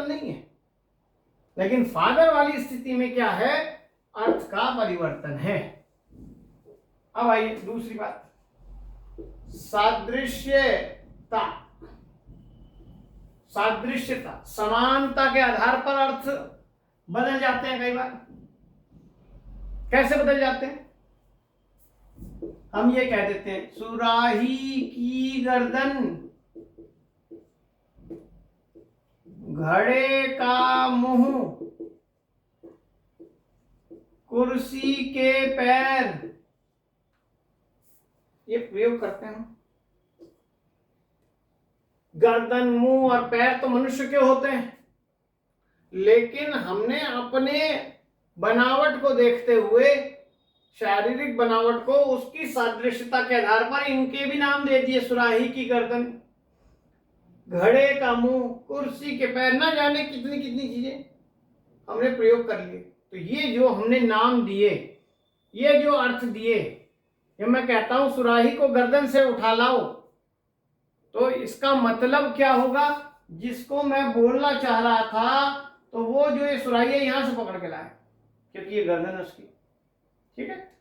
परिवर्तन नहीं है, लेकिन फादर वाली स्थिति में क्या है, अर्थ का परिवर्तन है। अब आइए दूसरी बात, सादृश्यता। सादृश्यता, समानता के आधार पर अर्थ बदल जाते हैं कई बार। कैसे बदल जाते हैं? हम ये कह देते हैं सुराही की गर्दन, घड़े का मुंह, कुर्सी के पैर, ये प्रयोग करते हैं। गर्दन, मुंह और पैर तो मनुष्य के होते हैं, लेकिन हमने अपने बनावट को देखते हुए, शारीरिक बनावट को, उसकी सादृश्यता के आधार पर इनके भी नाम दे दिए। सुराही की गर्दन, घड़े का मुंह, कुर्सी के पैर, ना जाने कितनी कितनी चीजें हमने प्रयोग कर लिए। तो ये जो हमने नाम दिए, ये जो अर्थ दिए, जब मैं कहता हूं सुराही को गर्दन से उठा लाओ, तो इसका मतलब क्या होगा? जिसको मैं बोलना चाह रहा था, तो वो जो ये सुराही है यहां से पकड़ के लाए, क्योंकि ये गर्दन है उसकी। ठीक है,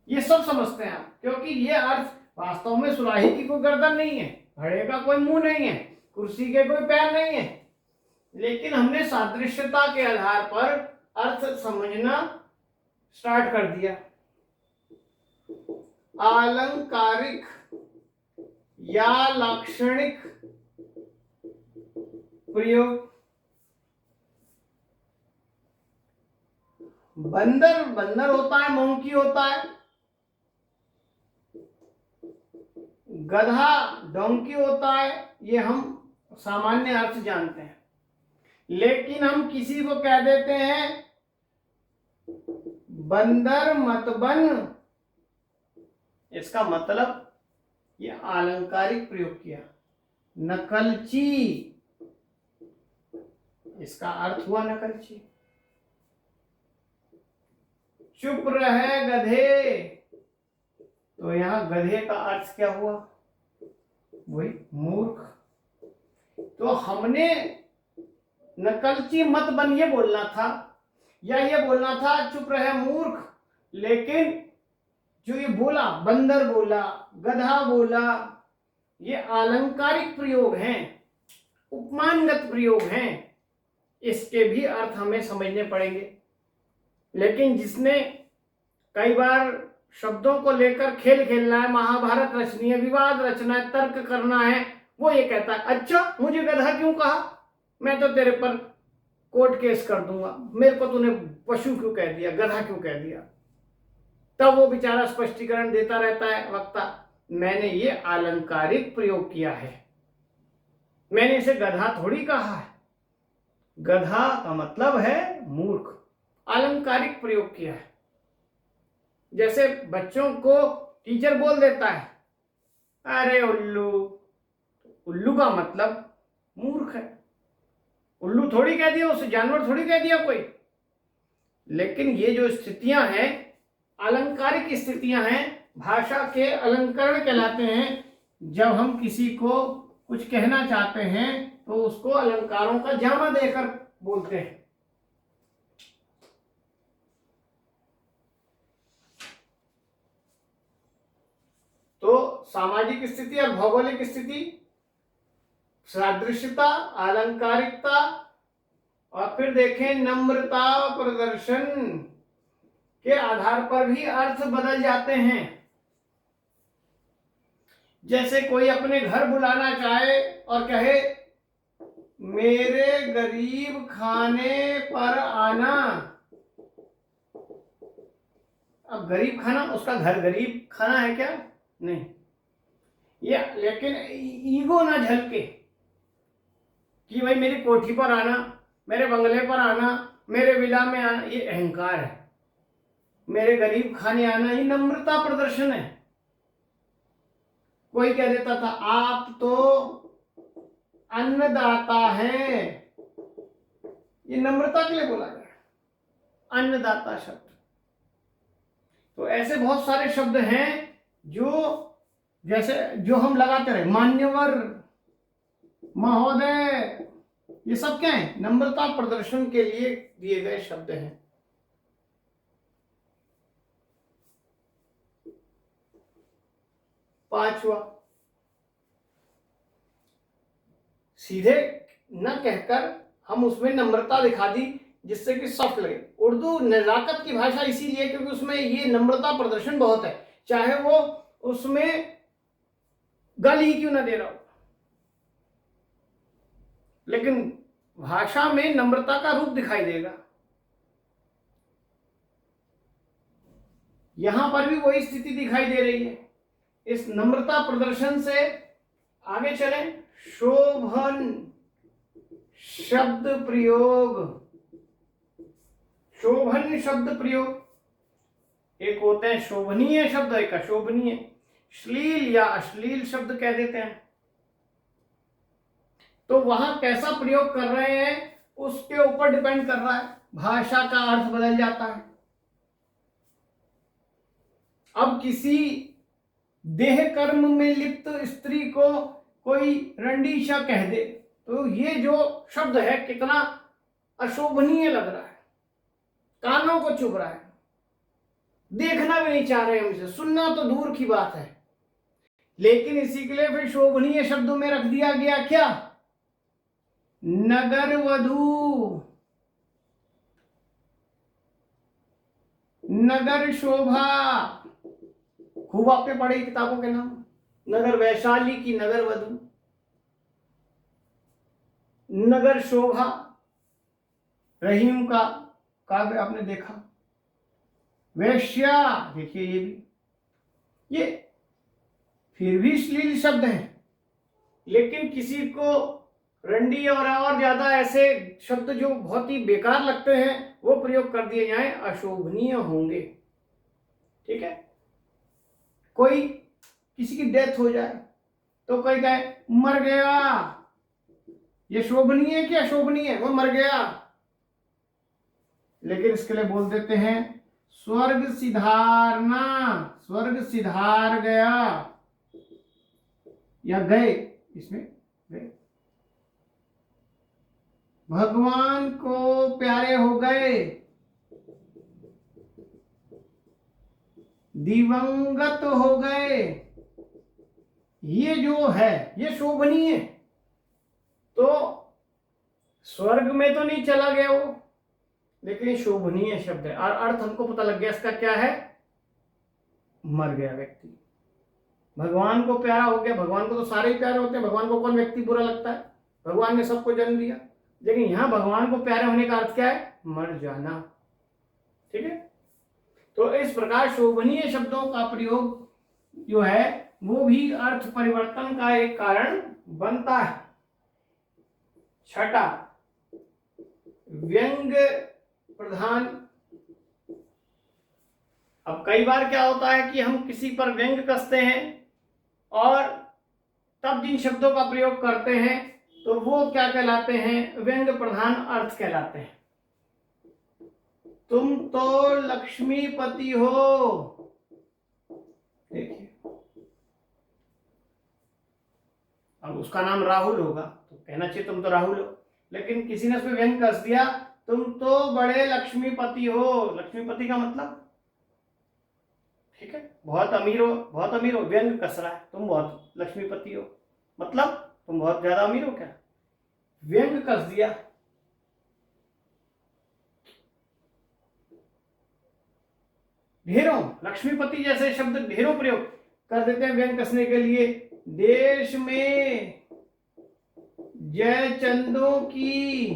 ये सब समझते हैं आप, क्योंकि ये अर्थ वास्तव में सुराही की कोई गर्दन नहीं है, घड़े का कोई मुंह नहीं है, कुर्सी के कोई पैर नहीं है, लेकिन हमने सादृश्यता के आधार पर अर्थ समझना स्टार्ट कर दिया। अलंकारिक या लाक्षणिक प्रयोग। बंदर बंदर होता है, मंकी होता है, गधा डोंकी होता है, ये हम सामान्य अर्थ जानते हैं। लेकिन हम किसी को कह देते हैं बंदर मत बन, इसका मतलब ये अलंकारिक प्रयोग किया। नकलची, इसका अर्थ हुआ नकलची। चुप रहे गधे, तो यहां गधे का अर्थ क्या हुआ? वही मूर्ख। तो हमने नकलची मत बन ये बोलना था, या ये बोलना था चुप रहे मूर्ख, लेकिन जो ये बोला, बंदर बोला, गधा बोला, ये अलंकारिक प्रयोग हैं, उपमानगत प्रयोग हैं, इसके भी अर्थ हमें समझने पड़ेंगे। लेकिन जिसने कई बार शब्दों को लेकर खेल खेलना है, महाभारत रचनी है, विवाद रचना है, तर्क करना है, वो ये कहता है अच्छा मुझे गधा क्यों कहा, मैं तो तेरे पर कोर्ट केस कर दूंगा, मेरे को तूने पशु क्यों कह दिया, गधा क्यों कह दिया। तब वो बेचारा स्पष्टीकरण देता रहता है वक्ता, मैंने ये अलंकारिक प्रयोग किया है, मैंने इसे गधा थोड़ी कहा है, गधा का मतलब है मूर्ख, अलंकारिक प्रयोग किया है। जैसे बच्चों को टीचर बोल देता है अरे उल्लू, उल्लू का मतलब मूर्ख है, उल्लू थोड़ी कह दिया, उसे जानवर थोड़ी कह दिया कोई। लेकिन ये जो स्थितियां हैं, अलंकारिक स्थितियां हैं, भाषा के अलंकरण कहलाते हैं। जब हम किसी को कुछ कहना चाहते हैं तो उसको अलंकारों का जामा देकर बोलते हैं। तो सामाजिक स्थिति और भौगोलिक स्थिति, सादृश्यता, अलंकारिकता, और फिर देखें नम्रता प्रदर्शन के आधार पर भी अर्थ बदल जाते हैं। जैसे कोई अपने घर बुलाना चाहे और कहे मेरे गरीब खाने पर आना। अब गरीब खाना, उसका घर गरीब खाना है क्या? नहीं। ये लेकिन ईगो ना झलके कि भाई मेरी कोठी पर आना, मेरे बंगले पर आना, मेरे विला में आना, ये अहंकार है। मेरे गरीब खाने आना, ये नम्रता प्रदर्शन है। कोई कह देता था आप तो अन्नदाता हैं, ये नम्रता के लिए बोला गया, अन्नदाता शब्द। तो ऐसे बहुत सारे शब्द हैं जो जैसे जो हम लगाते रहे, मान्यवर, महोदय, ये सब क्या है? नम्रता प्रदर्शन के लिए दिए गए शब्द हैं। पांचवा, सीधे न कहकर हम उसमें नम्रता दिखा दी जिससे कि सॉफ्ट लगे। उर्दू नजाकत की भाषा इसीलिए क्योंकि उसमें ये नम्रता प्रदर्शन बहुत है, चाहे वो उसमें गाली ही क्यों ना दे रहा हो, लेकिन भाषा में नम्रता का रूप दिखाई देगा। यहां पर भी वही स्थिति दिखाई दे रही है। इस नम्रता प्रदर्शन से आगे चलें। शोभन शब्द प्रयोग, शोभन शब्द प्रयोग, एक होते हैं शोभनीय शब्द, एक अशोभनीय। श्लील या अश्लील शब्द कह देते हैं। तो वहां कैसा प्रयोग कर रहे हैं उसके ऊपर डिपेंड कर रहा है, भाषा का अर्थ बदल जाता है। अब किसी देह कर्म में लिप्त स्त्री को कोई रंडीशा कह दे तो ये जो शब्द है कितना अशोभनीय लग रहा है, कानों को चुभ रहा है, देखना भी नहीं चाह रहे हम इसे, सुनना तो दूर की बात है। लेकिन इसी के लिए फिर शोभनीय शब्दों में रख दिया गया क्या? नगर वधू, नगर शोभा। खूब आपने पढ़े किताबों के नाम, नगर वैशाली की नगर वधू, नगर शोभा। रहीम का काव्य आपने देखा। वैश्या, देखिए ये भी, ये फिर भी श्लील शब्द हैं, लेकिन किसी को रंडी और ज्यादा ऐसे शब्द जो बहुत ही बेकार लगते हैं वो प्रयोग कर दिए जाएं, अशोभनीय होंगे। ठीक है, कोई किसी की डेथ हो जाए तो कोई कहे मर गया, ये शोभनीय है कि अशोभनीय है? वो मर गया। लेकिन इसके लिए बोल देते हैं स्वर्ग सिधारना, स्वर्ग सिधार गया या गए, इसमें गए। भगवान को प्यारे हो गए, दिवंगत हो गए। ये जो है ये शोभनीय है। तो स्वर्ग में तो नहीं चला गया वो, लेकिन शोभनीय शब्द है और अर्थ हमको पता लग गया इसका क्या है, मर गया व्यक्ति। भगवान को प्यारा हो गया, भगवान को तो सारे ही प्यारे होते हैं, भगवान को कौन व्यक्ति बुरा लगता है? भगवान ने सबको जन्म दिया, लेकिन यहां भगवान को प्यारे होने का अर्थ क्या है? मर जाना। ठीक है, तो इस प्रकार शोभनीय शब्दों का प्रयोग जो है वो भी अर्थ परिवर्तन का एक कारण बनता है। छठा, व्यंग प्रधान। अब कई बार क्या होता है कि हम किसी पर व्यंग कसते हैं और तब जिन शब्दों का प्रयोग करते हैं तो वो क्या कहलाते हैं? व्यंग प्रधान अर्थ कहलाते हैं। तुम तो लक्ष्मीपति हो, देखिए अब उसका नाम राहुल होगा तो कहना चाहिए तुम तो राहुल हो, लेकिन किसी ने उसमें व्यंग कस दिया, तुम तो बड़े लक्ष्मीपति हो। लक्ष्मीपति का मतलब, ठीक है, बहुत अमीर हो, बहुत अमीर हो, व्यंग कस रहा है, तुम बहुत लक्ष्मीपति हो, मतलब तुम बहुत ज्यादा अमीर हो क्या? व्यंग कस दिया। ढेरों, लक्ष्मीपति जैसे शब्द ढेरों प्रयोग कर देते हैं व्यंग कसने के लिए। देश में जयचंदों की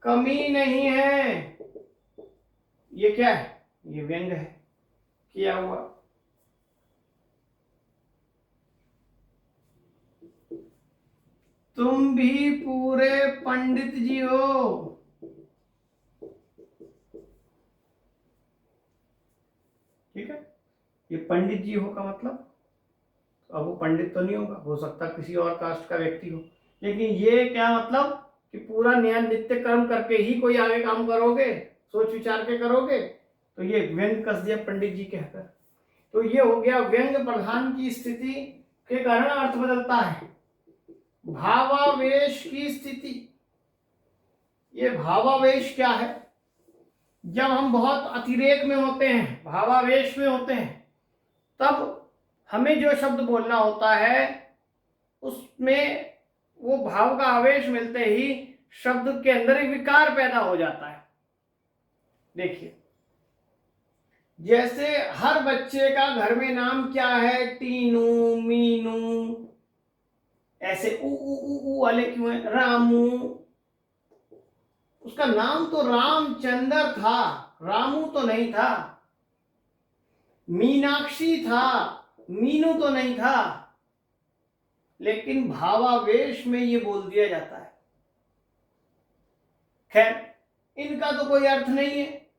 कमी नहीं है, ये क्या है? ये व्यंग है किया हुआ। तुम भी पूरे पंडित जी हो, ठीक है, ये पंडित जी हो का मतलब, अब वो पंडित तो नहीं होगा, हो सकता किसी और कास्ट का व्यक्ति हो, लेकिन ये क्या मतलब कि पूरा नित्य कर्म करके ही कोई आगे काम करोगे, सोच विचार के करोगे, तो ये व्यंग कस दिया पंडित जी कहकर। तो ये हो गया व्यंग प्रधान की स्थिति के कारण अर्थ बदलता है। भावावेश की स्थिति, ये भावावेश क्या है? जब हम बहुत अतिरेक में होते हैं, भावावेश में होते हैं, तब हमें जो शब्द बोलना होता है उसमें वो भाव का आवेश मिलते ही शब्द के अंदर एक विकार पैदा हो जाता है। देखिए, जैसे हर बच्चे का घर में नाम क्या है? टीनू, मीनू, ऐसे ऊ ऊ ऊ ऊ वाले क्यों है? रामू। उसका नाम तो रामचंद्र था, रामू तो नहीं था। मीनाक्षी था, मीनू तो नहीं था। लेकिन भावावेश में ये बोल दिया जाता है। खैर, इनका तो कोई अर्थ नहीं है,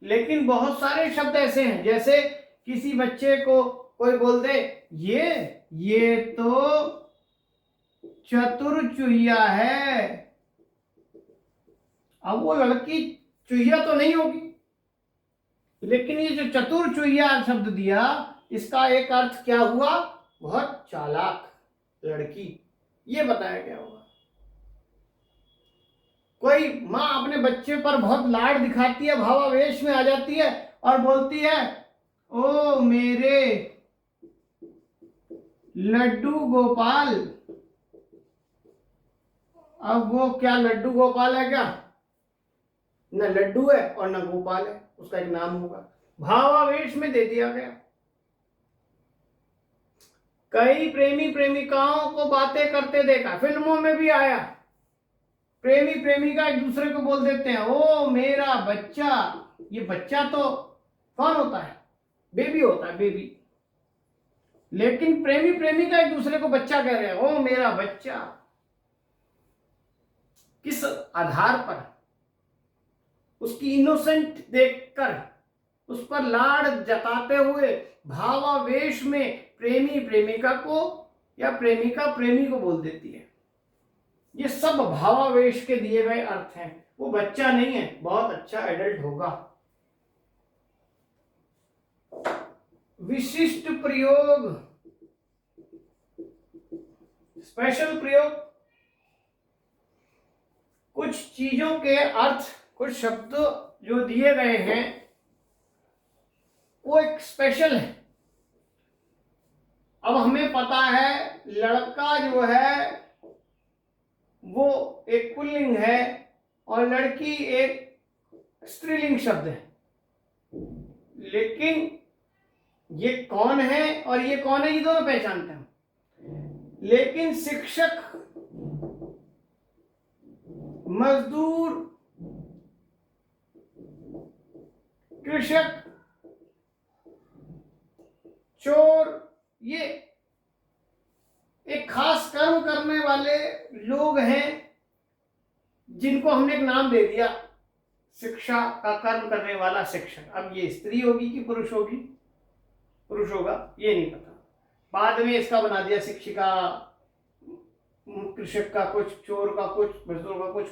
लेकिन बहुत सारे शब्द ऐसे हैं, जैसे किसी बच्चे को कोई बोल दे ये तो चतुर चुहिया है। अब वो लड़की चुहिया तो नहीं होगी, लेकिन ये जो चतुर चुहिया शब्द दिया, इसका एक अर्थ क्या हुआ? बहुत चालाक लड़की, ये बताया गया होगा। कोई माँ अपने बच्चे पर बहुत लाड दिखाती है, भावावेश में आ जाती है और बोलती है, ओ मेरे लड्डू गोपाल। अब वो क्या लड्डू गोपाल है क्या? न लड्डू है और न गोपाल है, उसका एक नाम होगा, भावावेश में दे दिया गया। कई प्रेमी प्रेमिकाओं को बातें करते देखा, फिल्मों में भी आया। प्रेमी प्रेमिका एक दूसरे को बोल देते हैं, ओ मेरा बच्चा। ये बच्चा तो कौन होता है? बेबी होता है, बेबी। लेकिन प्रेमी प्रेमिका एक दूसरे को बच्चा कह रहे हैं, ओ मेरा बच्चा। किस आधार पर? उसकी इनोसेंट देखकर, उस पर लाड़ जताते हुए भावावेश में प्रेमी प्रेमिका को या प्रेमिका प्रेमी को बोल देती है। ये सब भावावेश के दिए गए अर्थ हैं। वो बच्चा नहीं है, बहुत अच्छा एडल्ट होगा। विशिष्ट प्रयोग, स्पेशल प्रयोग, कुछ चीजों के अर्थ, कुछ शब्द जो दिए गए हैं वो एक स्पेशल है। अब हमें पता है लड़का जो है वो एक पुल्लिंग है और लड़की एक स्त्रीलिंग शब्द है, लेकिन ये कौन है और ये कौन है, ये दोनों पहचानते हैं। लेकिन शिक्षक, मजदूर, कृषक, चोर, ये एक खास कर्म करने वाले लोग हैं जिनको हमने एक नाम दे दिया, शिक्षा का कर्म करने वाला शिक्षक। अब ये स्त्री होगी कि पुरुष होगी? पुरुष होगा, ये नहीं पता। बाद में इसका बना दिया शिक्षिका, कृषक का कुछ, चोर का कुछ, मजदूर का कुछ।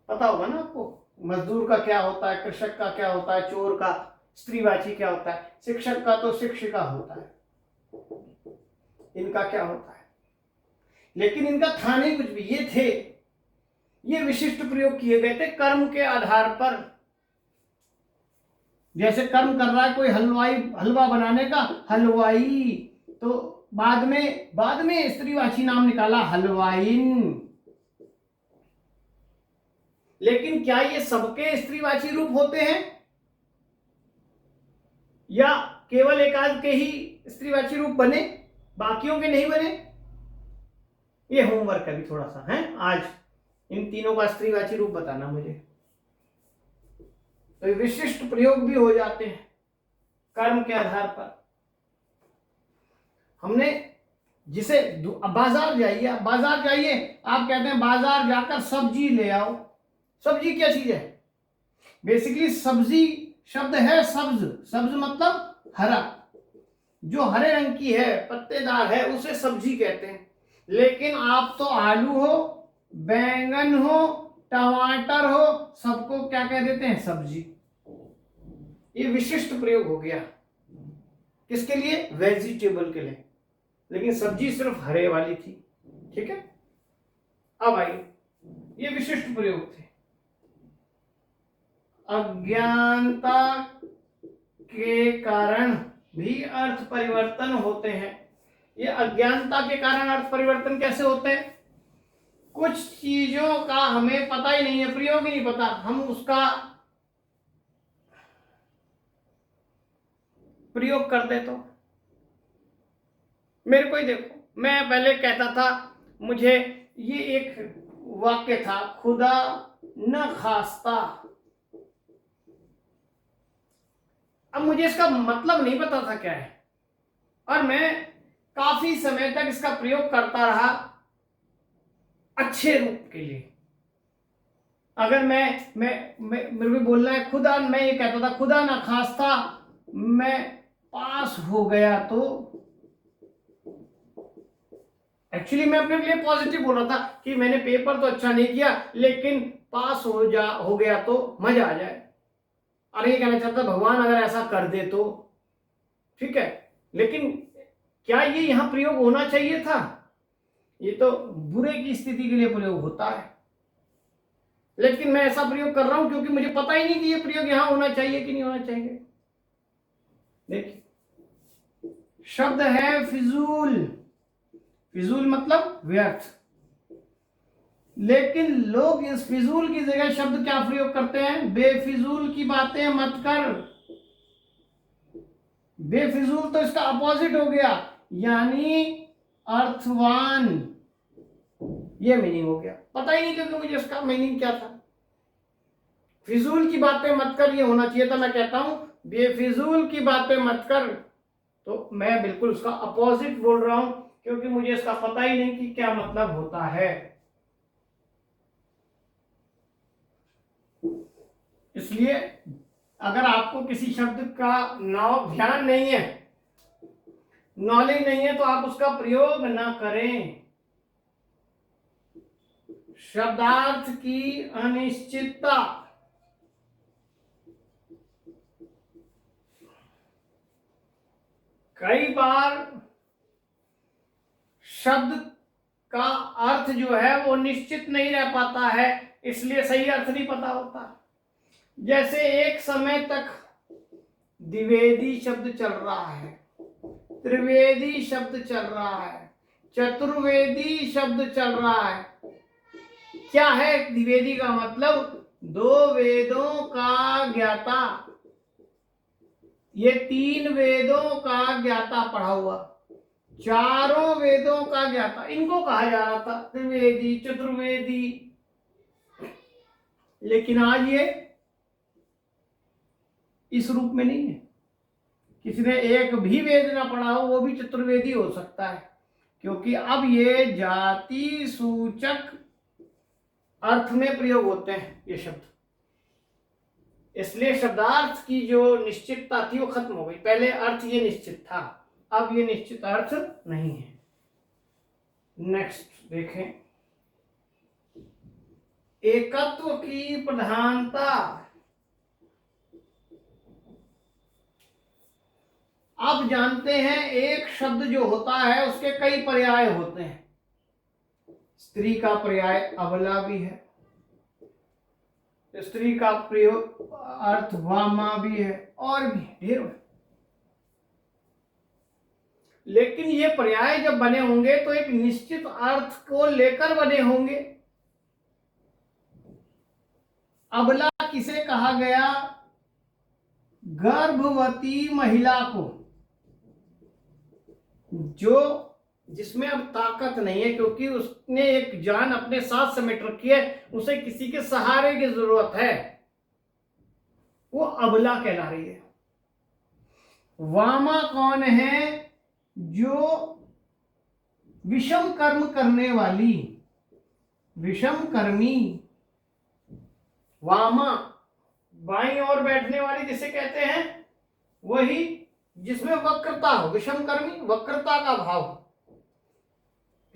पता होगा ना आपको, मजदूर का क्या होता है, कृषक का क्या होता है, चोर का स्त्रीवाची क्या होता है, शिक्षक का तो शिक्षिका होता है। इनका क्या होता है? लेकिन इनका था नहीं कुछ भी, ये थे, ये विशिष्ट प्रयोग किए गए थे कर्म के आधार पर। जैसे कर्म कर रहा है कोई हलवाई, हलवा बनाने का, हलवाई, तो बाद में स्त्रीवाची नाम निकाला, हलवाइन। लेकिन क्या ये सबके स्त्रीवाची रूप होते हैं या केवल एकाध के ही स्त्रीवाची रूप बने, बाकियों के नहीं बने? ये होमवर्क है भी थोड़ा सा है आज, इन तीनों का स्त्रीवाची रूप बताना मुझे। तो विशिष्ट प्रयोग भी हो जाते हैं कर्म के आधार पर। हमने जिसे बाजार जाइए, आप कहते हैं बाजार जाकर सब्जी ले आओ। सब्जी क्या चीज है? बेसिकली सब्जी शब्द है सब्ज, सब्ज मतलब हरा, जो हरे रंग की है, पत्तेदार है, उसे सब्जी कहते हैं। लेकिन आप तो आलू हो, बैंगन हो, टमाटर हो, सबको क्या कह देते हैं? सब्जी। ये विशिष्ट प्रयोग हो गया, किसके लिए? वेजिटेबल के लिए। लेकिन सब्जी सिर्फ हरे वाली थी। ठीक है, अब आइए ये विशिष्ट प्रयोग थे। अज्ञानता के कारण भी अर्थ परिवर्तन होते हैं। ये अज्ञानता के कारण अर्थ परिवर्तन कैसे होते हैं? कुछ चीजों का हमें पता ही नहीं है, प्रयोग ही नहीं पता, हम उसका प्रयोग करते। तो मेरे को ही देखो, मैं पहले कहता था, मुझे ये एक वाक्य था, खुदा न खास्ता, अब मुझे इसका मतलब नहीं पता था क्या है, और मैं काफी समय तक इसका प्रयोग करता रहा अच्छे रूप के लिए। अगर मेरे को बोलना है खुदा, मैं ये कहता था खुदा ना खास्ता मैं पास हो गया, तो एक्चुअली मैं अपने लिए पॉजिटिव बोल रहा था कि मैंने पेपर तो अच्छा नहीं किया लेकिन पास हो गया तो मजा आ जाए। और ये कहना चाहता भगवान अगर ऐसा कर दे तो ठीक है, लेकिन क्या ये यहां प्रयोग होना चाहिए था? ये तो बुरे की स्थिति के लिए प्रयोग होता है, लेकिन मैं ऐसा प्रयोग कर रहा हूं क्योंकि मुझे पता ही नहीं कि ये प्रयोग यहां होना चाहिए कि नहीं होना चाहिए। देखिए, शब्द है फिजूल, फिजूल मतलब व्यर्थ, लेकिन लोग इस फिजूल की जगह शब्द क्या प्रयोग करते हैं? बेफिजूल की बातें मत कर। बेफिजूल तो इसका अपोजिट हो गया, यानी अर्थवान, ये मीनिंग हो गया। पता ही नहीं क्योंकि मुझे इसका मीनिंग क्या था। फिजूल की बातें मत कर ये होना चाहिए था, मैं कहता हूं बेफिजूल की बातें मत कर, तो मैं बिल्कुल उसका अपोजिट बोल रहा हूं क्योंकि मुझे इसका पता ही नहीं कि क्या मतलब होता है। इसलिए अगर आपको किसी शब्द का ध्यान नहीं है, नॉलेज नहीं है, तो आप उसका प्रयोग ना करें। शब्दार्थ की अनिश्चितता, कई बार शब्द का अर्थ जो है वो निश्चित नहीं रह पाता है, इसलिए सही अर्थ नहीं पता होता। जैसे एक समय तक द्विवेदी शब्द चल रहा है, त्रिवेदी शब्द चल रहा है, चतुर्वेदी शब्द चल रहा है। क्या है द्विवेदी का मतलब? दो वेदों का ज्ञाता, ये तीन वेदों का ज्ञाता पढ़ा हुआ, चारों वेदों का ज्ञाता, इनको कहा जा रहा था त्रिवेदी चतुर्वेदी। लेकिन आज ये इस रूप में नहीं है। किसी ने एक भी वेद ना पढ़ा हो वो भी चतुर्वेदी हो सकता है, क्योंकि अब ये जाति सूचक अर्थ में प्रयोग होते हैं ये शब्द, इसलिए शब्दार्थ की जो निश्चितता थी वो खत्म हो गई। पहले अर्थ ये निश्चित था, अब ये निश्चित अर्थ नहीं है। नेक्स्ट देखें, एकत्व की प्रधानता। आप जानते हैं एक शब्द जो होता है उसके कई पर्याय होते हैं। स्त्री का पर्याय अबला भी है, स्त्री का प्रयोग अर्थ वामा भी है, और भी ढेर है। लेकिन ये पर्याय जब बने होंगे तो एक निश्चित अर्थ को लेकर बने होंगे। अबला किसे कहा गया? गर्भवती महिला को, जो जिसमें अब ताकत नहीं है क्योंकि उसने एक जान अपने साथ समेट रखी है, उसे किसी के सहारे की जरूरत है, वो अबला कहला रही है। वामा कौन है? जो विषम कर्म करने वाली, विषम कर्मी। वामा बाईं ओर बैठने वाली जिसे कहते हैं, वही जिसमें वक्रता हो, विषम कर्मी, वक्रता का भाव।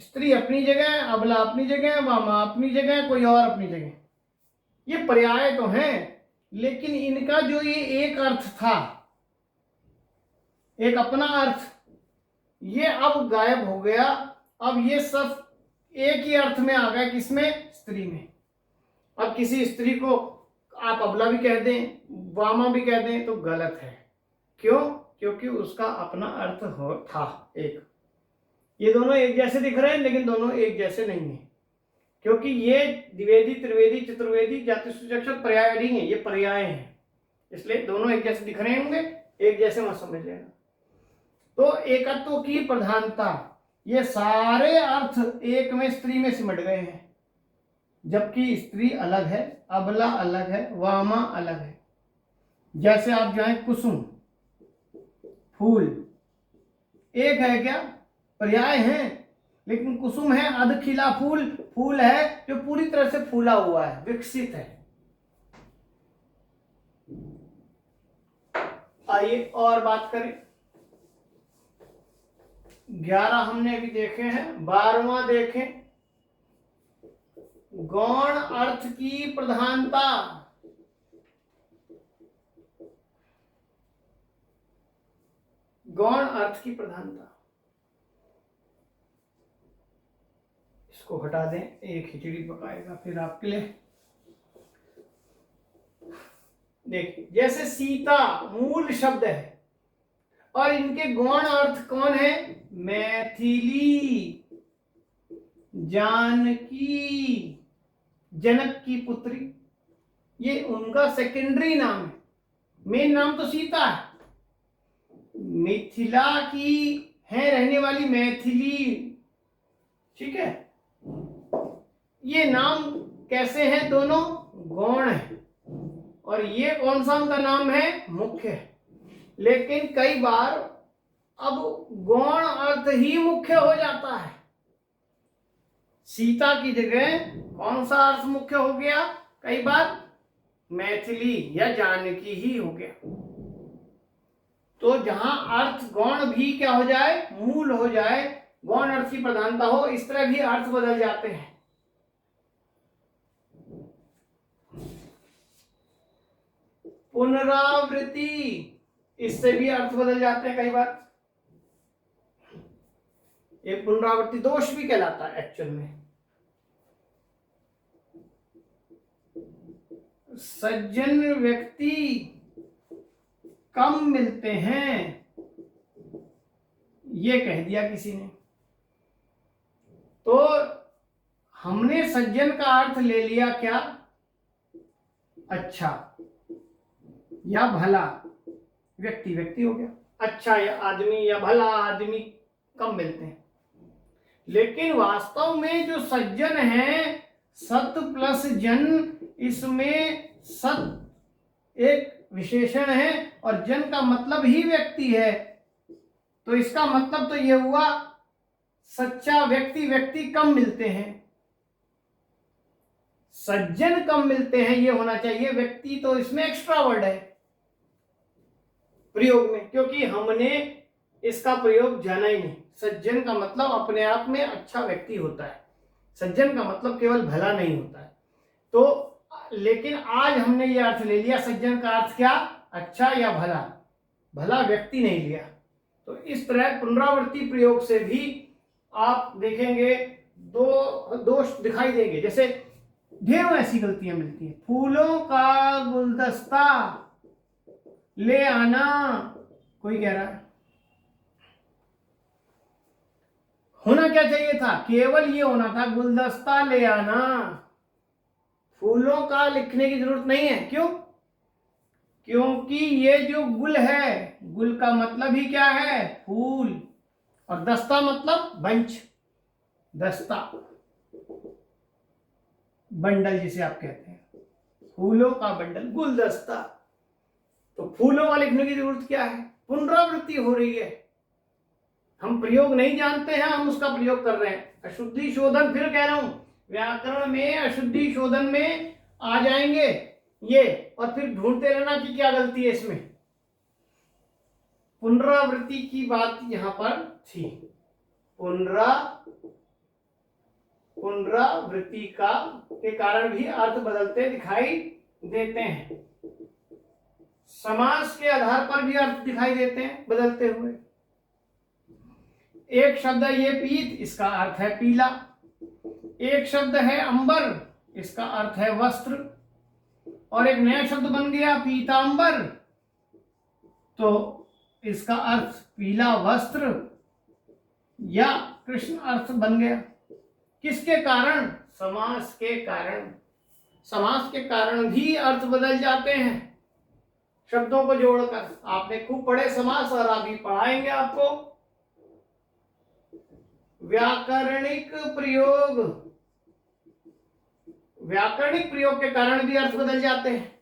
स्त्री अपनी जगह, अबला अपनी जगह, वामा अपनी जगह, कोई और अपनी जगह। ये पर्याय तो हैं, लेकिन इनका जो ये एक अर्थ था, एक अपना अर्थ, ये अब गायब हो गया। अब ये सब एक ही अर्थ में आ गया, किसमें? स्त्री में। अब किसी स्त्री को आप अबला भी कह दें, वामा भी कह दें तो गलत है। क्यों? क्योंकि उसका अपना अर्थ था एक। ये दोनों एक जैसे दिख रहे हैं लेकिन दोनों एक जैसे नहीं है, क्योंकि ये द्विवेदी, त्रिवेदी, चतुर्वेदी, जाति सूचक पर्याय नहीं है, ये पर्याय हैं, इसलिए दोनों एक जैसे दिख रहे होंगे, एक जैसे मत समझ लेना। तो एकत्व की प्रधानता, ये सारे अर्थ एक में स्त्री में सिमट गए हैं, जबकि स्त्री अलग है, अबला अलग है, वामा अलग है। जैसे आप जाए कुसुम, फूल एक है क्या? पर्याय हैं, लेकिन कुसुम है अधखिला फूल, फूल है जो पूरी तरह से फूला हुआ है, विकसित है। आइए और बात करें। 11 हमने अभी देखे हैं, 12वां देखें, गौण अर्थ की प्रधानता। गौण अर्थ की प्रधानता, इसको हटा दें, एक खिचड़ी पकाएगा फिर आपके लिए। देखिए, जैसे सीता मूल शब्द है और इनके गौण अर्थ कौन है? मैथिली, जानकी, जनक की पुत्री, ये उनका सेकेंडरी नाम है। मेन नाम तो सीता है। मिथिला की है रहने वाली मैथिली, ठीक है। ये नाम कैसे हैं? दोनों गौण है, और ये कौन सा उनका नाम है? मुख्य है। लेकिन कई बार अब गौण अर्थ ही मुख्य हो जाता है। सीता की जगह कौन सा अर्थ मुख्य हो गया? कई बार मैथिली या जानकी ही हो गया। तो जहां अर्थ गौण भी क्या हो जाए? मूल हो जाए, गौण अर्थ की प्रधानता हो, इस तरह भी अर्थ बदल जाते हैं। पुनरावृत्ति, इससे भी अर्थ बदल जाते हैं कई बार। एक पुनरावृत्ति दोष भी कहलाता है एक्चुअल में। सज्जन व्यक्ति कम मिलते हैं, ये कह दिया किसी ने, तो हमने सज्जन का अर्थ ले लिया क्या? अच्छा या भला, व्यक्ति व्यक्ति हो गया, अच्छा या आदमी या भला आदमी कम मिलते हैं। लेकिन वास्तव में जो सज्जन है, सत प्लस जन, इसमें सत एक विशेषण है और जन का मतलब ही व्यक्ति है, तो इसका मतलब तो ये हुआ सच्चा व्यक्ति, व्यक्ति कम मिलते हैं, सज्जन कम मिलते हैं, ये होना चाहिए। व्यक्ति तो इसमें एक्स्ट्रा वर्ड है प्रयोग में, क्योंकि हमने इसका प्रयोग जाना ही नहीं। सज्जन का मतलब अपने आप में अच्छा व्यक्ति होता है, सज्जन का मतलब केवल भला नहीं होता है। तो लेकिन आज हमने ये अर्थ ले लिया, सज्जन का अर्थ क्या? अच्छा या भला, भला व्यक्ति नहीं लिया। तो इस तरह पुनरावृत्ति प्रयोग से भी आप देखेंगे दो दोष दिखाई देंगे। जैसे ढेरों ऐसी गलतियां मिलती हैं। फूलों का गुलदस्ता ले आना, कोई कह रहा है, होना क्या चाहिए था? केवल ये होना था, गुलदस्ता ले आना। फूलों का लिखने की जरूरत नहीं है। क्यों? क्योंकि ये जो गुल है, गुल का मतलब ही क्या है? फूल, और दस्ता मतलब बंच, दस्ता बंडल जिसे आप कहते हैं, फूलों का बंडल, गुलदस्ता। तो फूलों का लिखने की जरूरत क्या है? पुनरावृत्ति हो रही है, हम प्रयोग नहीं जानते हैं, हम उसका प्रयोग कर रहे हैं। अशुद्धि शोधन, फिर कह रहा हूं, व्याकरण में अशुद्धि शोधन में आ जाएंगे ये, और फिर ढूंढते रहना कि क्या गलती है इसमें। पुनरावृत्ति की बात यहां पर थी। पुनरावृत्ति का के कारण भी अर्थ बदलते दिखाई देते हैं। समास के आधार पर भी अर्थ दिखाई देते हैं बदलते हुए। एक शब्द है ये पीत, इसका अर्थ है पीला। एक शब्द है अंबर, इसका अर्थ है वस्त्र, और एक नया शब्द बन गया पीतांबर, तो इसका अर्थ पीला वस्त्र या कृष्ण अर्थ बन गया। किसके कारण? समास के कारण। समास के कारण भी अर्थ बदल जाते हैं शब्दों को जोड़कर। आपने खूब पढ़े समास और अभी पढ़ाएंगे आपको। व्याकरणिक प्रयोग, व्याकरणिक प्रयोग के कारण भी अर्थ बदल जाते हैं।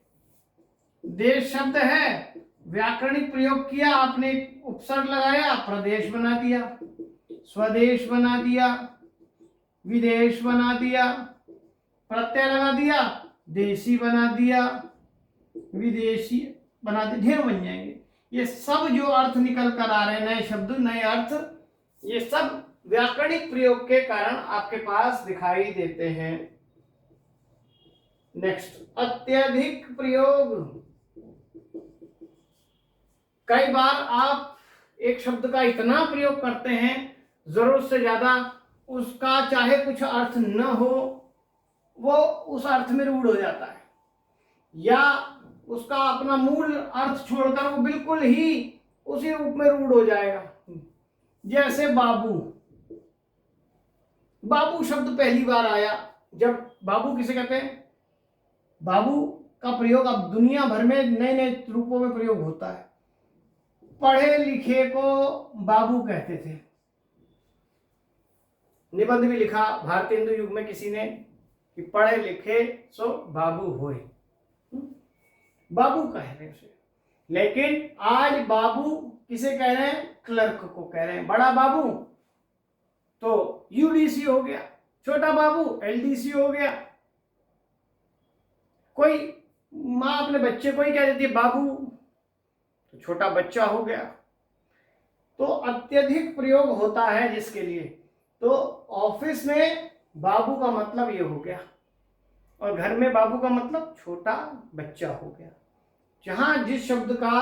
देश शब्द है, व्याकरणिक प्रयोग किया आपने, उपसर्ग लगाया, प्रदेश बना दिया, स्वदेश बना दिया, विदेश बना दिया, प्रत्यय लगा दिया, देशी बना दिया, विदेशी बना दिया, ढेर बन जाएंगे। ये सब जो अर्थ निकल कर आ रहे हैं, नए शब्द नए अर्थ, ये सब व्याकरणिक प्रयोग के कारण आपके पास दिखाई देते हैं। नेक्स्ट, अत्यधिक प्रयोग। कई बार आप एक शब्द का इतना प्रयोग करते हैं जरूरत से ज्यादा, उसका चाहे कुछ अर्थ न हो, वो उस अर्थ में रूढ़ हो जाता है, या उसका अपना मूल अर्थ छोड़कर वो बिल्कुल ही उसी रूप में रूढ़ हो जाएगा। जैसे बाबू, बाबू शब्द पहली बार आया, जब बाबू किसे कहते हैं? बाबू का प्रयोग अब दुनिया भर में नए नए रूपों में प्रयोग होता है। पढ़े लिखे को बाबू कहते थे। निबंध भी लिखा भारतीय हिंदू युग में किसी ने कि पढ़े लिखे सो बाबू होए, बाबू कह रहे हैं उसे। लेकिन आज बाबू किसे कह रहे हैं? क्लर्क को कह रहे हैं। बड़ा बाबू तो यूडीसी हो गया, छोटा बाबू एलडीसी हो गया। कोई माँ अपने बच्चे को ही कह देती है बाबू, तो छोटा बच्चा हो गया। तो अत्यधिक प्रयोग होता है जिसके लिए, तो ऑफिस में बाबू का मतलब ये हो गया, और घर में बाबू का मतलब छोटा बच्चा हो गया। जहां जिस शब्द का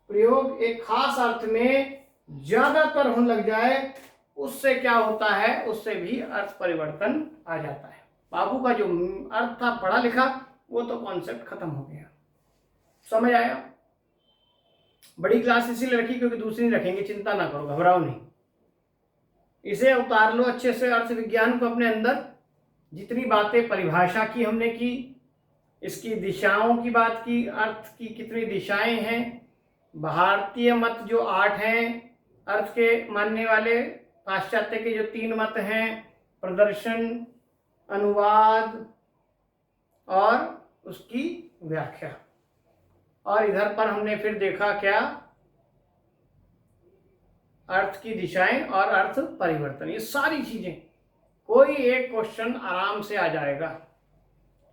प्रयोग एक खास अर्थ में ज्यादातर होने लग जाए, उससे क्या होता है? उससे भी अर्थ परिवर्तन आ जाता है। बाबू का जो अर्थ था पढ़ा लिखा, वो तो कॉन्सेप्ट खत्म हो गया। समझ आया? बड़ी क्लास इसीलिए रखी क्योंकि दूसरी रखेंगे, चिंता ना करो, घबराओ नहीं। इसे उतार लो अच्छे से, अर्थ विज्ञान को अपने अंदर। जितनी बातें परिभाषा की हमने की, इसकी दिशाओं की बात की, अर्थ की कितनी दिशाएं हैं, भारतीय मत जो 8 हैं अर्थ के मानने वाले, पाश्चात्य के जो 3 मत हैं, प्रदर्शन, अनुवाद और उसकी व्याख्या। और इधर पर हमने फिर देखा क्या? अर्थ की दिशाएं और अर्थ परिवर्तन। ये सारी चीजें, कोई एक क्वेश्चन आराम से आ जाएगा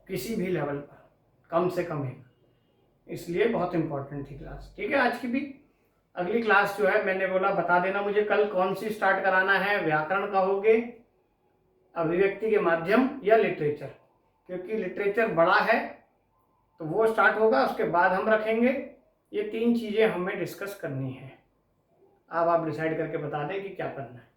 किसी भी लेवल पर, कम से कम है। इसलिए बहुत इंपॉर्टेंट थी क्लास। ठीक है, आज की भी। अगली क्लास जो है, मैंने बोला बता देना मुझे कल कौन सी स्टार्ट कराना है। व्याकरण कहोगे, अभिव्यक्ति के माध्यम, या लिटरेचर? क्योंकि लिटरेचर बड़ा है तो वो स्टार्ट होगा, उसके बाद हम रखेंगे। ये 3 चीजें हमें डिस्कस करनी है। अब आप डिसाइड करके बता दें कि क्या करना है।